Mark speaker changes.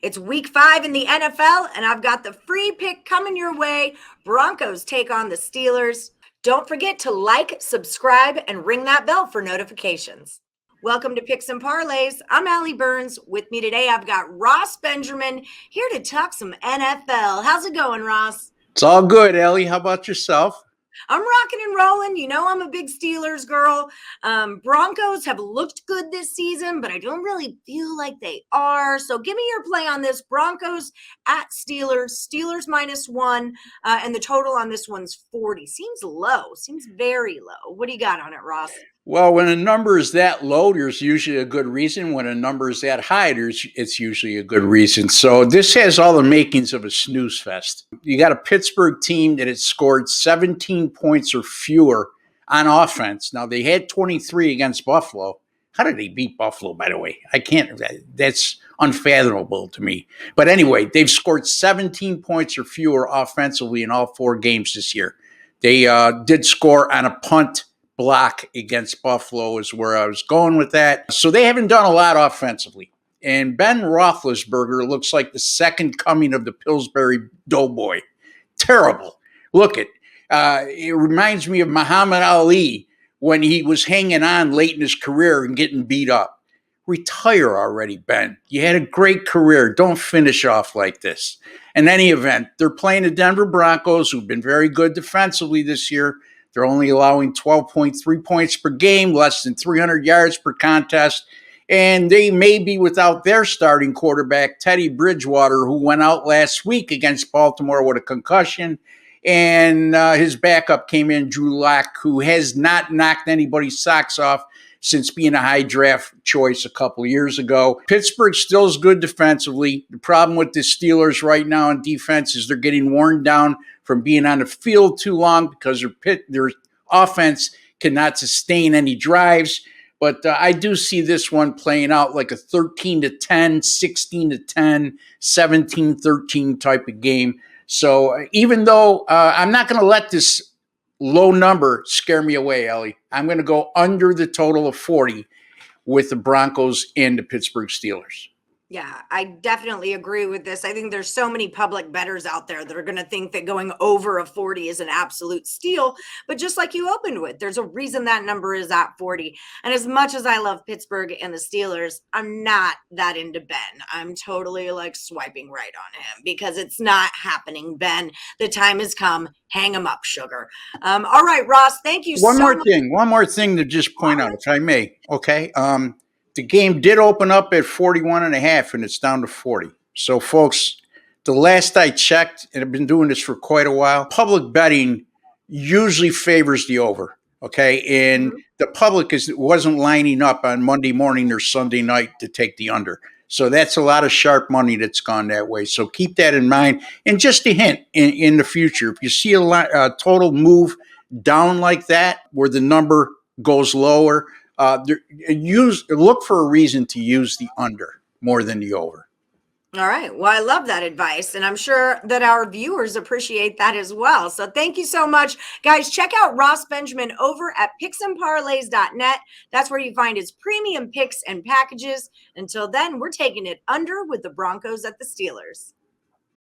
Speaker 1: It's week 5 in the NFL, and I've got the free pick coming your way. Broncos take on the Steelers. Don't forget to like, subscribe, and ring that bell for notifications. Welcome to Picks and Parlays. I'm Allie Burns. With me today, I've got Ross Benjamin here to talk some NFL. How's it going, Ross?
Speaker 2: It's all good, Ellie. How about yourself?
Speaker 1: I'm rocking and rolling. You know, I'm a big Steelers girl. Broncos have looked good this season, but I don't really feel like they are. So give me your play on this. Broncos at Steelers. Steelers -1, and the total on this one's 40. Seems low. Seems very low. What do you got on it, Ross?
Speaker 2: Well, when a number is that low, there's usually a good reason. When a number is that high, it's usually a good reason. So this has all the makings of a snooze fest. You got a Pittsburgh team that has scored 17 points or fewer on offense. Now, they had 23 against Buffalo. How did they beat Buffalo, by the way? That's unfathomable to me. But anyway, they've scored 17 points or fewer offensively in all 4 games this year. They did score on a punt block against Buffalo is where I was going with that. So they haven't done a lot offensively. And Ben Roethlisberger looks like the second coming of the Pillsbury Doughboy. Terrible. Look it reminds me of Muhammad Ali when he was hanging on late in his career and getting beat up. Retire already, Ben. You had a great career. Don't finish off like this. In any event, they're playing the Denver Broncos, who've been very good defensively this year. They're only allowing 12.3 points per game, less than 300 yards per contest. And they may be without their starting quarterback, Teddy Bridgewater, who went out last week against Baltimore with a concussion. And his backup came in, Drew Lock, who has not knocked anybody's socks off since being a high draft choice a couple of years ago. Pittsburgh still is good defensively. The problem with the Steelers right now on defense is they're getting worn down from being on the field too long because their offense cannot sustain any drives. But I do see this one playing out like a 13-10, 16-10, 17-13 type of game. So even though I'm not going to let this low number scare me away, Ellie, I'm going to go under the total of 40 with the Broncos and the Pittsburgh Steelers.
Speaker 1: Yeah, I definitely agree with this. I think there's so many public bettors out there that are going to think that going over a 40 is an absolute steal. But just like you opened with, there's a reason that number is at 40. And as much as I love Pittsburgh and the Steelers, I'm not that into Ben. I'm totally like swiping right on him because it's not happening, Ben. The time has come. Hang him up, sugar. All right, Ross, thank you so much.
Speaker 2: One more thing to just point out, if I may. Okay. The game did open up at 41.5, and it's down to 40. So, folks, the last I checked, and I've been doing this for quite a while, public betting usually favors the over, okay? And the public wasn't lining up on Monday morning or Sunday night to take the under. So that's a lot of sharp money that's gone that way. So keep that in mind. And just a hint in the future, if you see a total move down like that where the number goes lower, look for a reason to use the under more than the over.
Speaker 1: All right. Well, I love that advice, and I'm sure that our viewers appreciate that as well. So thank you so much, guys. Check out Ross Benjamin over at picksandparlays.net. That's where you find his premium picks and packages. Until then, we're taking it under with the Broncos at the Steelers.